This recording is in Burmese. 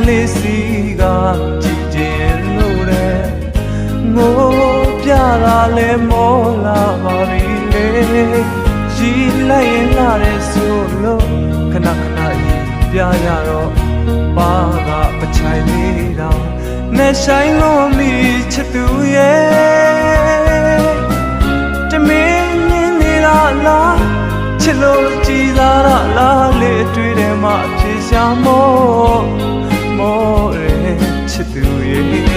လေးစီကကြည်ကျင်လို့တဲ့ငိုပြတာလဲမောလာပါပြီလေရီလိုက်ရင်လာတဲ့ဆိုလို့ခဏခဏကြီးပြရတော့ပါကပချိုင်လေးတော့နဲ့ဆိုင်လို့မိချစ်သူရဲ့တမင်းနေလားချစ်လို့ကြည်သာလားလေးတွေ့တယ်မှဖြေရှာမောရဲချစ်သူရဲ့